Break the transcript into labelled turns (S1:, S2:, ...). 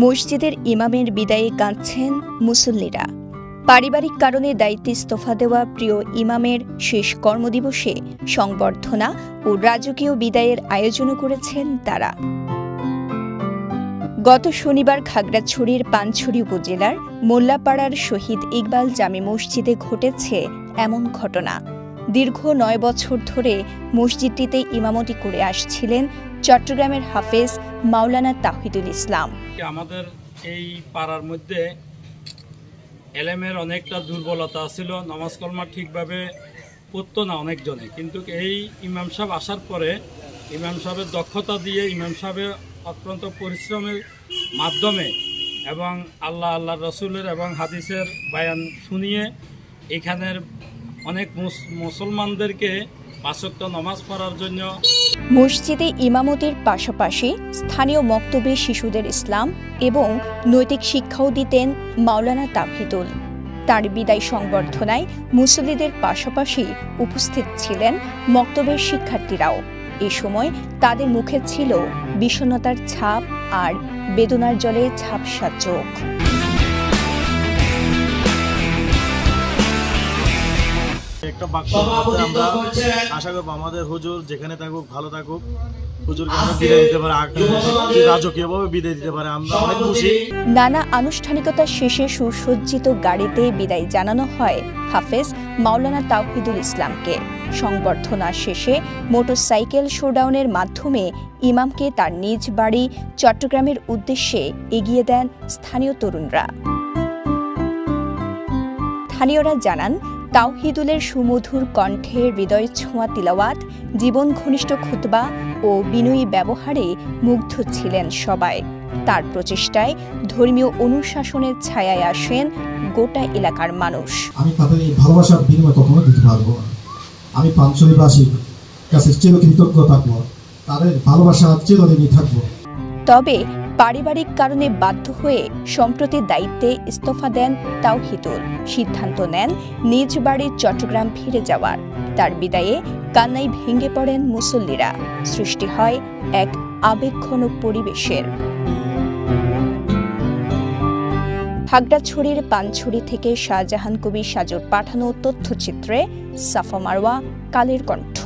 S1: মসজিদের ইমামের বিদায়ে কাঁদছেন মুসল্লিরা। পারিবারিক কারণে দায়িত্বে ইস্তফা দেওয়া প্রিয় ইমামের শেষ কর্মদিবসে সংবর্ধনা ও রাজকীয় বিদায়ের আয়োজনও করেছেন তারা। গত শনিবার খাগড়াছড়ির পানছড়ি উপজেলার মোল্লাপাড়ার শহীদ ইকবাল জামে মসজিদে ঘটেছে এমন ঘটনা। দীর্ঘ ৯ বছর ধরে মসজিদটিতে ইমামতি করে আসছিলেন চট্টগ্রামের হাফেজ মাওলানা তাওহিদুল ইসলাম।
S2: আমাদের এই পাড়ার মধ্যে এলেমের অনেকটা দুর্বলতা ছিল, নামাজ কলমা ঠিকভাবে পড়তো না অনেকজনে, কিন্তু এই ইমাম সাহেব আসার পরে ইমাম সাহেবের দক্ষতা দিয়ে ইমাম সাহেবের অত্যন্ত পরিশ্রমের মাধ্যমে এবং আল্লাহ রসুলের এবং হাদিসের বায়ান শুনিয়ে এখানের অনেক মুসলমানদেরকে ৫ ওয়াক্ত নামাজ পড়ার জন্য
S1: মসজিদে ইমামতির পাশাপাশি স্থানীয় মক্তবে শিশুদের ইসলাম এবং নৈতিক শিক্ষাও দিতেন মাওলানা তাওহিদুল। তার বিদায় সংবর্ধনায় মুসল্লিদের পাশাপাশি উপস্থিত ছিলেন মক্তবের শিক্ষার্থীরাও। এ সময় তাদের মুখে ছিল বিষণ্ণতার ছাপ আর বেদনার জলে ঝাপসা চোখ।
S3: একটা বাক্য আমরা আশা করবো আমাদের হুজুর যেখানে থাকুক ভালো থাকুক, হুজুরকে আমরা বিদায় দিতে পারে, রাজকীয়ভাবে বিদায় দিতে পারে, আমরা অনেক খুশি।
S1: নানা আনুষ্ঠানিকতা শেষে সুসজ্জিত গাড়িতে বিদায় জানানো হয় হাফেজ মাওলানা তাওহিদুল ইসলামকে। সংবর্ধনা শেষে মোটরসাইকেল শোডাউনের মাধ্যমে ইমামকে তার নিজ বাড়ি চট্টগ্রামের উদ্দেশ্যে এগিয়ে দেন স্থানীয় তরুণরা। স্থানীয়রা জানান, তাওহিদুলের সুমধুর কণ্ঠের হৃদয় ছোঁয়া তিলাওয়াত, জীবন ঘনিষ্ঠ খুতবা ও বিনয়ী ব্যবহারে মুগ্ধ ছিলেন সবাই। তার প্রচেষ্টায় ধর্মীয় অনুশাসনের ছায়ায় আসেন গোটা এলাকার মানুষ।
S4: আমি তাদের এই ভালোবাসার বিনিময় কখনো দিতে পারবো না। আমি পানছড়িবাসীর কাছে চিরকৃতজ্ঞ থাকবো, তাদের ভালোবাসা চিরদিনই থাকবো।
S1: তবে পারিবারিক কারণে বাধ্য হয়ে সম্প্রতি দায়িত্বে ইস্তফা দেন তাওহিদুল। সিদ্ধান্ত নেন নিজ বাড়ি চট্টগ্রাম ফিরে যাওয়ার। তার বিদায়ে কান্নায় ভেঙে পড়েন মুসল্লিরা। সৃষ্টি হয় এক আবেগঘন পরিবেশের। খাগড়াছড়ির পানছড়ি থেকে শাহজাহান কবির সাজুর পাঠানো তথ্যচিত্রে সাফা মারওয়া, কালের কণ্ঠ।